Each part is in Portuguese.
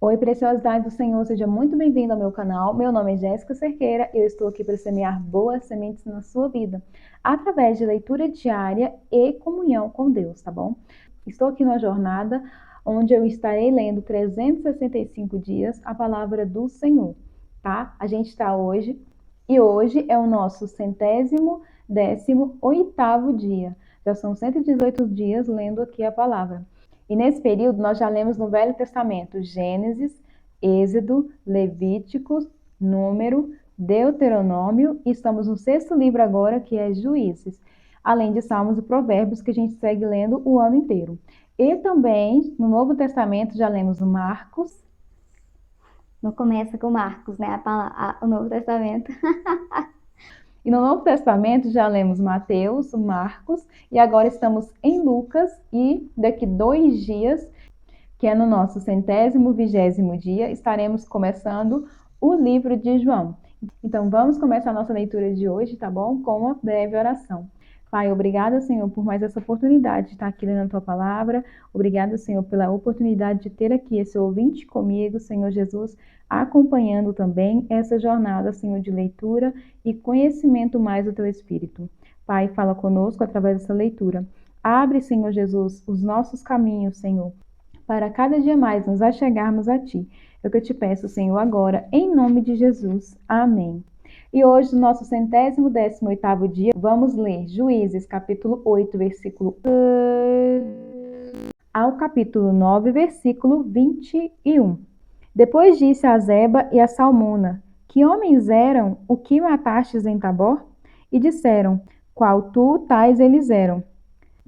Oi, preciosidade do Senhor, seja muito bem-vindo ao meu canal. Meu nome é Jéssica Cerqueira e eu estou aqui para semear boas sementes na sua vida, através de leitura diária e comunhão com Deus, tá bom? Estou aqui numa jornada onde eu estarei lendo 365 dias a palavra do Senhor, tá? A gente está hoje é o nosso 118º dia. Já são 118 dias lendo aqui a palavra. E nesse período nós já lemos no Velho Testamento Gênesis, Êxodo, Levíticos, Número, Deuteronômio e estamos no sexto livro agora, que é Juízes, além de Salmos e Provérbios, que a gente segue lendo o ano inteiro. E também no Novo Testamento já lemos Marcos. Não começa com Marcos, né? O Novo Testamento. E no Novo Testamento já lemos Mateus, Marcos e agora estamos em Lucas e daqui 2 dias, que é no nosso 120º dia, estaremos começando o livro de João. Então vamos começar a nossa leitura de hoje, tá bom? Com uma breve oração. Pai, obrigada, Senhor, por mais essa oportunidade de estar aqui lendo a Tua Palavra. Obrigada, Senhor, pela oportunidade de ter aqui esse ouvinte comigo, Senhor Jesus, acompanhando também essa jornada, Senhor, de leitura e conhecimento mais do Teu Espírito. Pai, fala conosco através dessa leitura. Abre, Senhor Jesus, os nossos caminhos, Senhor, para cada dia mais nos achegarmos a Ti. É o que eu te peço, Senhor, agora, em nome de Jesus. Amém. E hoje, no nosso 118º dia, vamos ler Juízes, capítulo 8, versículo 1 ao capítulo 9, versículo 21. Depois disse a Zeba e a Salmuna: Que homens eram o que matastes em Tabor? E disseram: Qual tu, tais eles eram,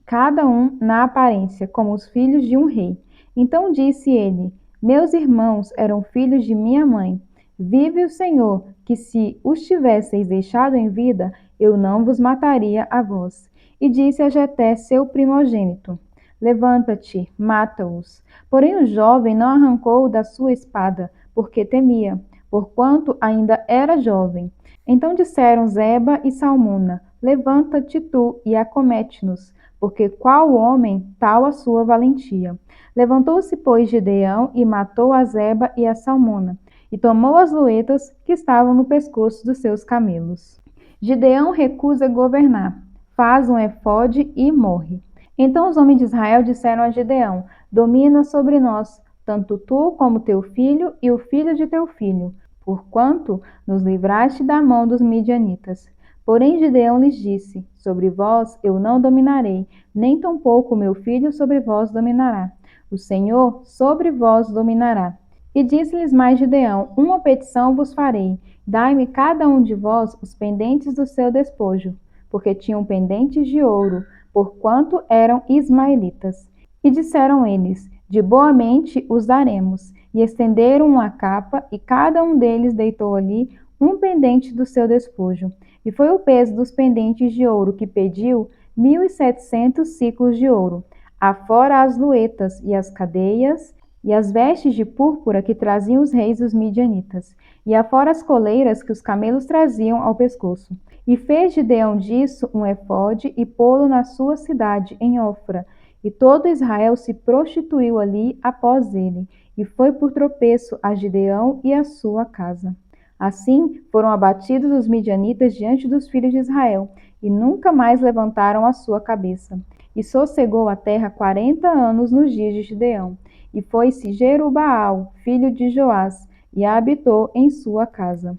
cada um na aparência, como os filhos de um rei. Então disse ele: Meus irmãos eram filhos de minha mãe. Vive o Senhor, que se os tivesseis deixado em vida, eu não vos mataria a vós. E disse a Jeté, seu primogênito: Levanta-te, mata-os. Porém o jovem não arrancou da sua espada, porque temia, porquanto ainda era jovem. Então disseram Zeba e Salmuna: Levanta-te tu e acomete-nos, porque qual homem, tal a sua valentia. Levantou-se, pois, Gideão e matou a Zeba e a Salmuna, e tomou as luetas que estavam no pescoço dos seus camelos. Gideão recusa governar, faz um efode e morre. Então os homens de Israel disseram a Gideão: Domina sobre nós, tanto tu como teu filho e o filho de teu filho, porquanto nos livraste da mão dos midianitas. Porém Gideão lhes disse: Sobre vós eu não dominarei, nem tampouco meu filho sobre vós dominará. O Senhor sobre vós dominará. E disse-lhes mais Gideão: Uma petição vos farei: dai-me cada um de vós os pendentes do seu despojo, porque tinham pendentes de ouro, porquanto eram ismaelitas. E disseram eles: De boa mente os daremos. E estenderam uma capa, e cada um deles deitou ali um pendente do seu despojo. E foi o peso dos pendentes de ouro que pediu 1.700 siclos de ouro, afora as luetas e as cadeias e as vestes de púrpura que traziam os reis dos midianitas, e afora as coleiras que os camelos traziam ao pescoço. E fez Gideão disso um efode e pô-lo na sua cidade, em Ofra. E todo Israel se prostituiu ali após ele, e foi por tropeço a Gideão e a sua casa. Assim foram abatidos os midianitas diante dos filhos de Israel, e nunca mais levantaram a sua cabeça. E sossegou a terra 40 anos nos dias de Gideão. E foi-se Jerubaal, filho de Joás, e habitou em sua casa.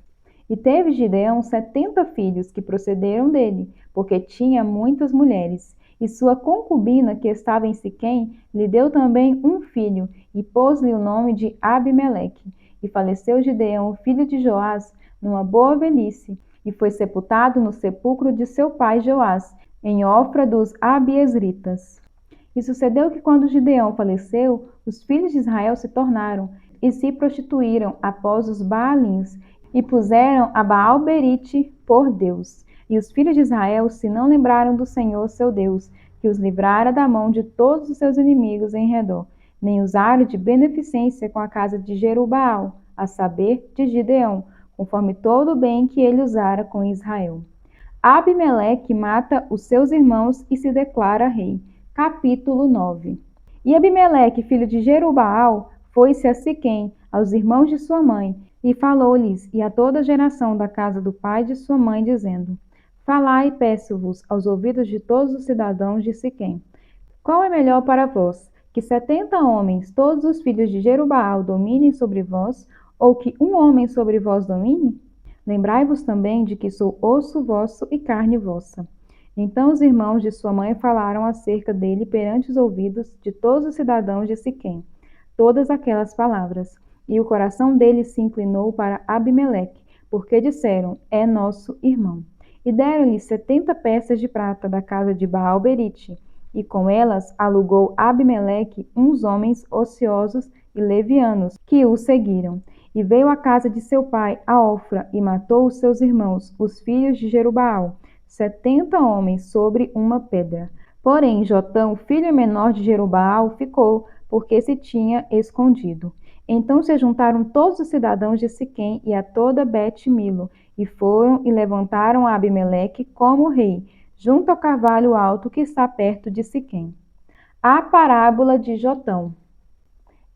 E teve Gideão 70 filhos que procederam dele, porque tinha muitas mulheres. E sua concubina, que estava em Siquém, lhe deu também um filho, e pôs-lhe o nome de Abimeleque. E faleceu Gideão, filho de Joás, numa boa velhice, e foi sepultado no sepulcro de seu pai Joás, em Ofra dos Abiesritas. E sucedeu que quando Gideão faleceu, os filhos de Israel se tornaram e se prostituíram após os Baalins, e puseram a Baal-berite por Deus. E os filhos de Israel se não lembraram do Senhor seu Deus, que os livrara da mão de todos os seus inimigos em redor, nem usaram de beneficência com a casa de Jerubaal, a saber, de Gideão, conforme todo o bem que ele usara com Israel. Abimeleque mata os seus irmãos e se declara rei. Capítulo 9. E Abimeleque, filho de Jerubaal, foi-se a Siquém, aos irmãos de sua mãe, e falou-lhes e a toda a geração da casa do pai de sua mãe, dizendo: Falai, peço-vos, aos ouvidos de todos os cidadãos de Siquém. Qual é melhor para vós? Que 70 homens, todos os filhos de Jerubaal, dominem sobre vós, ou que um homem sobre vós domine? Lembrai-vos também de que sou osso vosso e carne vossa. Então os irmãos de sua mãe falaram acerca dele perante os ouvidos de todos os cidadãos de Siquém, todas aquelas palavras. E o coração deles se inclinou para Abimeleque, porque disseram: É nosso irmão. E deram-lhe 70 peças de prata da casa de Baal-Berite, e com elas alugou Abimeleque uns homens ociosos e levianos, que o seguiram. E veio à casa de seu pai, a Ofra, e matou os seus irmãos, os filhos de Jerubaal, 70 homens sobre uma pedra. Porém, Jotão, filho menor de Jerubaal, ficou, porque se tinha escondido. Então se juntaram todos os cidadãos de Siquém e a toda Bet-Milo, e foram e levantaram a Abimeleque como rei, junto ao carvalho alto que está perto de Siquém. A parábola de Jotão.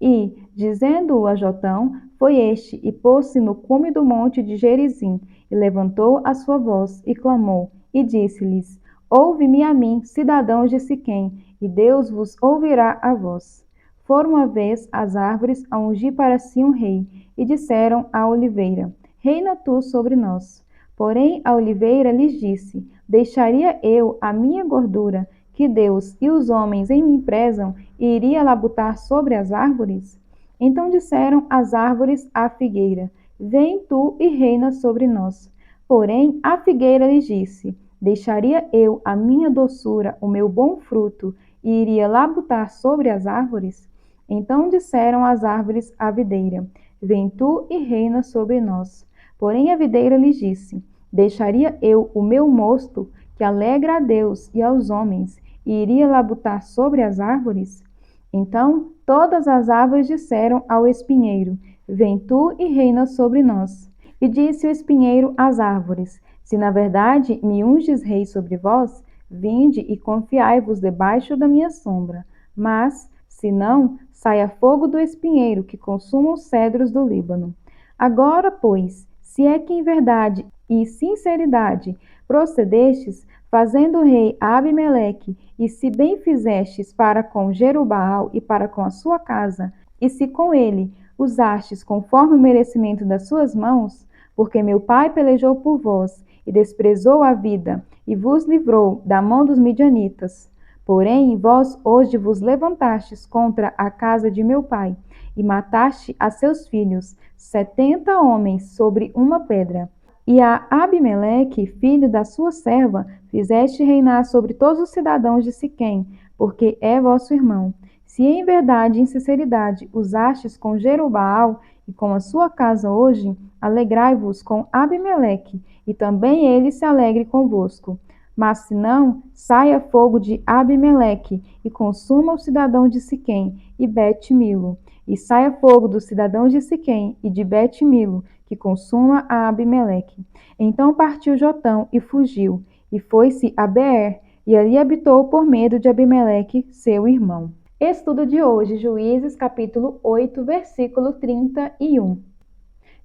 E, dizendo-o a Jotão, foi este, e pôs-se no cume do monte de Gerizim, e levantou a sua voz, e clamou, e disse-lhes: Ouve-me a mim, cidadãos de Siquém, e Deus vos ouvirá a vós. Foram uma vez as árvores a ungir para si um rei, e disseram à oliveira: Reina tu sobre nós. Porém a oliveira lhes disse: Deixaria eu a minha gordura, que Deus e os homens em mim prezam, e iria labutar sobre as árvores? Então disseram as árvores à figueira: Vem tu e reina sobre nós. Porém a figueira lhes disse: Deixaria eu a minha doçura, o meu bom fruto, e iria labutar sobre as árvores? Então disseram as árvores à videira: Vem tu e reina sobre nós. Porém a videira lhes disse: Deixaria eu o meu mosto, que alegra a Deus e aos homens, e iria labutar sobre as árvores? Então todas as árvores disseram ao espinheiro: Vem tu e reina sobre nós. E disse o espinheiro às árvores: Se na verdade me unges rei sobre vós, vinde e confiai-vos debaixo da minha sombra. Mas, se não, saia fogo do espinheiro que consuma os cedros do Líbano. Agora, pois, se é que em verdade e sinceridade procedestes, fazendo rei a Abimeleque, e se bem fizestes para com Jerubaal e para com a sua casa, e se com ele usastes conforme o merecimento das suas mãos, porque meu pai pelejou por vós, e desprezou a vida, e vos livrou da mão dos midianitas. Porém, vós hoje vos levantastes contra a casa de meu pai, e mataste a seus filhos, 70 homens sobre uma pedra. E a Abimeleque, filho da sua serva, fizeste reinar sobre todos os cidadãos de Siquém, porque é vosso irmão. Se em verdade e em sinceridade usastes com Jerubaal e com a sua casa hoje, alegrai-vos com Abimeleque, e também ele se alegre convosco. Mas se não, saia fogo de Abimeleque, e consuma o cidadão de Siquém e Bet-Milo. E saia fogo dos cidadãos de Siquém e de Bet-Milo, que consuma a Abimeleque. Então partiu Jotão e fugiu, e foi-se a Beer, e ali habitou por medo de Abimeleque, seu irmão. Estudo de hoje, Juízes, capítulo 8, versículo 31.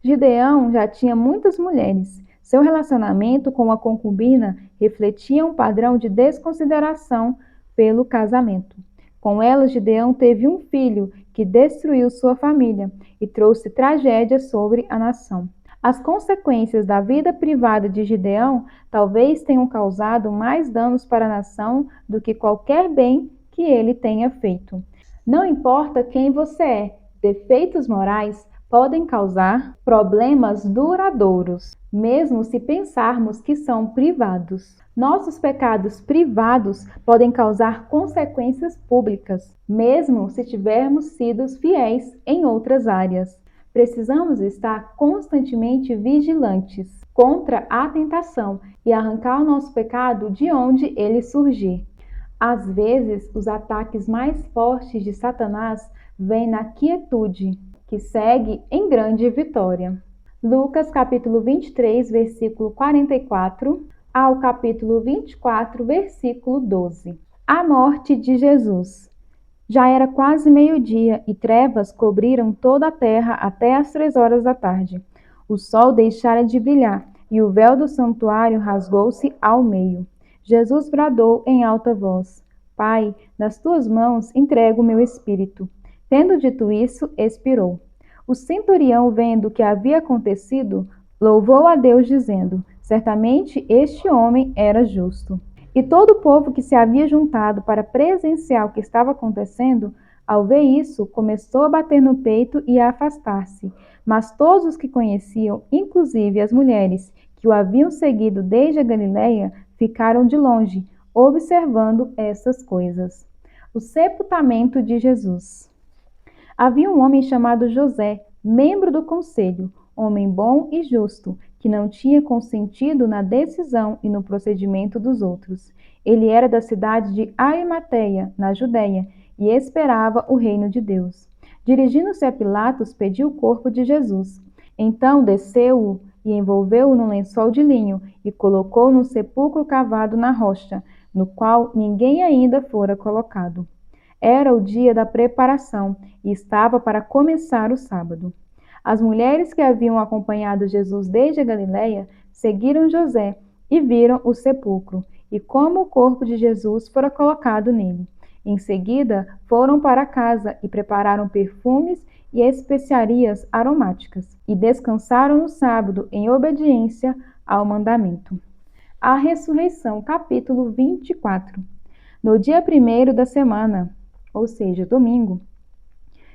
Gideão já tinha muitas mulheres. Seu relacionamento com a concubina refletia um padrão de desconsideração pelo casamento. Com ela, Gideão teve um filho que destruiu sua família e trouxe tragédia sobre a nação. As consequências da vida privada de Gideão talvez tenham causado mais danos para a nação do que qualquer bem que ele tenha feito. Não importa quem você é, defeitos morais podem causar problemas duradouros, mesmo se pensarmos que são privados. Nossos pecados privados podem causar consequências públicas, mesmo se tivermos sido fiéis em outras áreas. Precisamos estar constantemente vigilantes contra a tentação e arrancar o nosso pecado de onde ele surgir. Às vezes, os ataques mais fortes de Satanás vêm na quietude, que segue em grande vitória. Lucas capítulo 23, versículo 44 ao capítulo 24, versículo 12. A morte de Jesus. Já era quase meio-dia e trevas cobriram toda a terra até às 3 horas da tarde. O sol deixara de brilhar e o véu do santuário rasgou-se ao meio. Jesus bradou em alta voz: Pai, nas tuas mãos entrego o meu espírito. Tendo dito isso, expirou. O centurião, vendo o que havia acontecido, louvou a Deus, dizendo: Certamente este homem era justo. E todo o povo que se havia juntado para presenciar o que estava acontecendo, ao ver isso, começou a bater no peito e a afastar-se. Mas todos os que conheciam, inclusive as mulheres que o haviam seguido desde a Galiléia, ficaram de longe, observando essas coisas. O sepultamento de Jesus. Havia um homem chamado José, membro do conselho, homem bom e justo, que não tinha consentido na decisão e no procedimento dos outros. Ele era da cidade de Arimateia, na Judéia, e esperava o reino de Deus. Dirigindo-se a Pilatos, pediu o corpo de Jesus. Então desceu-o e envolveu-o num lençol de linho e colocou-o num sepulcro cavado na rocha, no qual ninguém ainda fora colocado. Era o dia da preparação e estava para começar o sábado. As mulheres que haviam acompanhado Jesus desde a Galiléia seguiram José e viram o sepulcro e como o corpo de Jesus fora colocado nele. Em seguida, foram para casa e prepararam perfumes e especiarias aromáticas e descansaram no sábado em obediência ao mandamento. A ressurreição, capítulo 24. No dia 1º da semana, ou seja, domingo,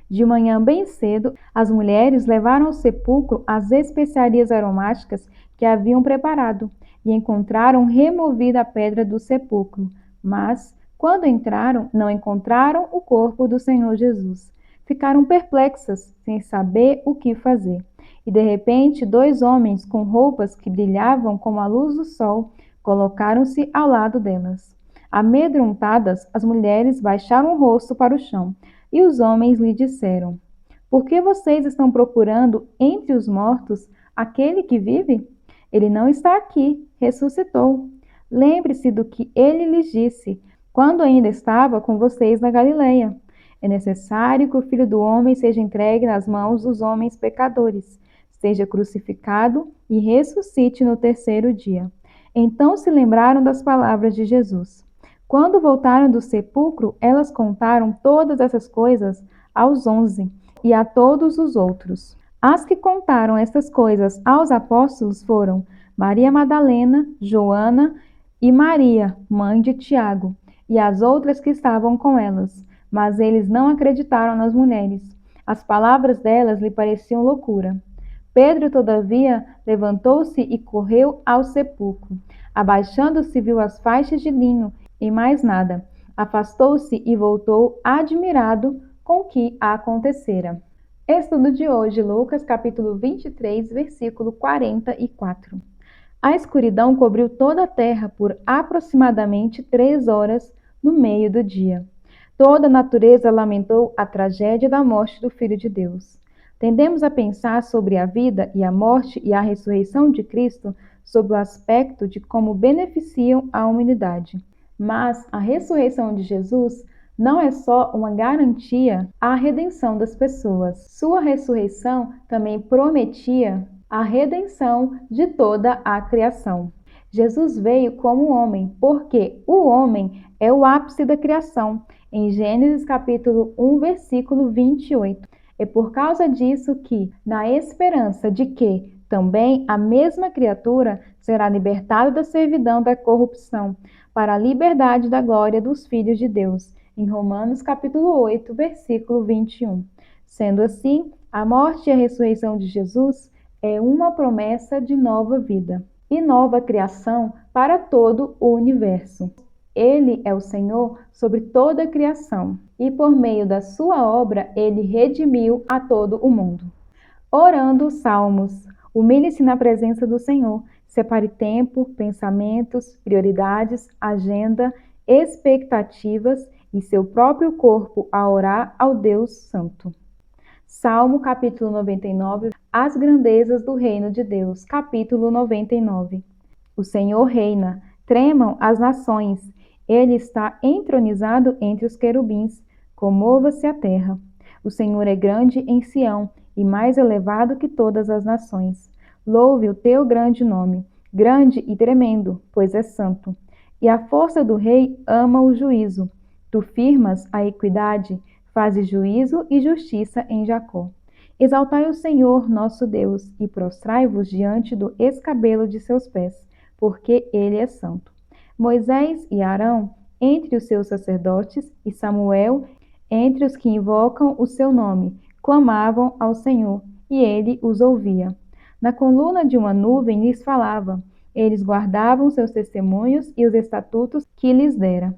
de manhã bem cedo, as mulheres levaram ao sepulcro as especiarias aromáticas que haviam preparado e encontraram removida a pedra do sepulcro. Mas, quando entraram, não encontraram o corpo do Senhor Jesus. Ficaram perplexas, sem saber o que fazer. E de repente, 2 homens com roupas que brilhavam como a luz do sol colocaram-se ao lado delas. Amedrontadas, as mulheres baixaram o rosto para o chão. E os homens lhe disseram: Por que vocês estão procurando entre os mortos aquele que vive? Ele não está aqui, ressuscitou. Lembre-se do que ele lhes disse, quando ainda estava com vocês na Galileia. É necessário que o Filho do Homem seja entregue nas mãos dos homens pecadores, seja crucificado e ressuscite no 3º dia. Então se lembraram das palavras de Jesus. Quando voltaram do sepulcro, elas contaram todas essas coisas aos 11 e a todos os outros. As que contaram estas coisas aos apóstolos foram Maria Madalena, Joana e Maria, mãe de Tiago, e as outras que estavam com elas. Mas eles não acreditaram nas mulheres. As palavras delas lhe pareciam loucura. Pedro, todavia, levantou-se e correu ao sepulcro. Abaixando-se, viu as faixas de linho e mais nada. Afastou-se e voltou admirado com o que acontecera. Estudo de hoje, Lucas capítulo 23, versículo 44. A escuridão cobriu toda a terra por aproximadamente 3 horas no meio do dia. Toda a natureza lamentou a tragédia da morte do Filho de Deus. Tendemos a pensar sobre a vida e a morte e a ressurreição de Cristo sob o aspecto de como beneficiam a humanidade. Mas a ressurreição de Jesus não é só uma garantia à redenção das pessoas. Sua ressurreição também prometia a redenção de toda a criação. Jesus veio como homem, porque o homem é o ápice da criação, em Gênesis capítulo 1, versículo 28. É por causa disso que, na esperança de que também a mesma criatura será libertada da servidão da corrupção, para a liberdade da glória dos filhos de Deus, em Romanos capítulo 8, versículo 21. Sendo assim, a morte e a ressurreição de Jesus é uma promessa de nova vida e nova criação para todo o universo. Ele é o Senhor sobre toda a criação e por meio da sua obra ele redimiu a todo o mundo. Orando os salmos. Humilhe-se na presença do Senhor. Separe tempo, pensamentos, prioridades, agenda, expectativas e seu próprio corpo a orar ao Deus Santo. Salmo capítulo 99. As grandezas do reino de Deus. Capítulo 99. O Senhor reina. Tremam as nações. Ele está entronizado entre os querubins. comova-se a terra. O Senhor é grande em Sião e mais elevado que todas as nações. Louve o teu grande nome, grande e tremendo, pois é santo. E a força do rei ama o juízo. Tu firmas a equidade, fazes juízo e justiça em Jacó. Exaltai o Senhor, nosso Deus, e prostrai-vos diante do escabelo de seus pés, porque ele é santo. Moisés e Arão, entre os seus sacerdotes, e Samuel, entre os que invocam o seu nome, clamavam ao Senhor, e ele os ouvia. Na coluna de uma nuvem lhes falava. Eles guardavam seus testemunhos e os estatutos que lhes dera.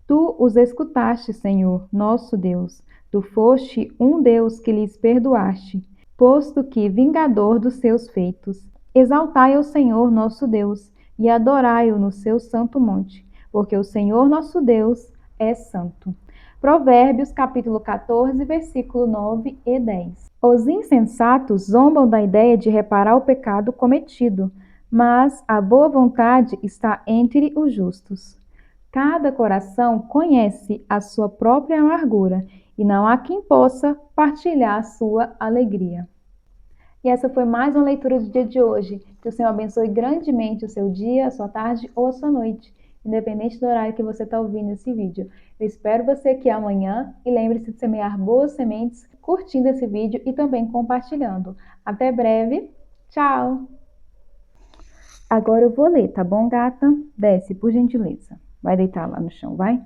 Tu os escutaste, Senhor, nosso Deus. Tu foste um Deus que lhes perdoaste, posto que vingador dos seus feitos. Exaltai ao Senhor, nosso Deus, e adorai-o no seu santo monte, porque o Senhor, nosso Deus, é santo. Provérbios, capítulo 14, versículo 9 e 10. Os insensatos zombam da ideia de reparar o pecado cometido, mas a boa vontade está entre os justos. Cada coração conhece a sua própria amargura, e não há quem possa partilhar a sua alegria. E essa foi mais uma leitura do dia de hoje. Que o Senhor abençoe grandemente o seu dia, a sua tarde ou a sua noite, independente do horário que você está ouvindo esse vídeo. Eu espero você aqui amanhã e lembre-se de semear boas sementes, curtindo esse vídeo e também compartilhando. Até breve. Tchau! Agora eu vou ler, tá bom, gata? Desce, por gentileza. Vai deitar lá no chão, vai?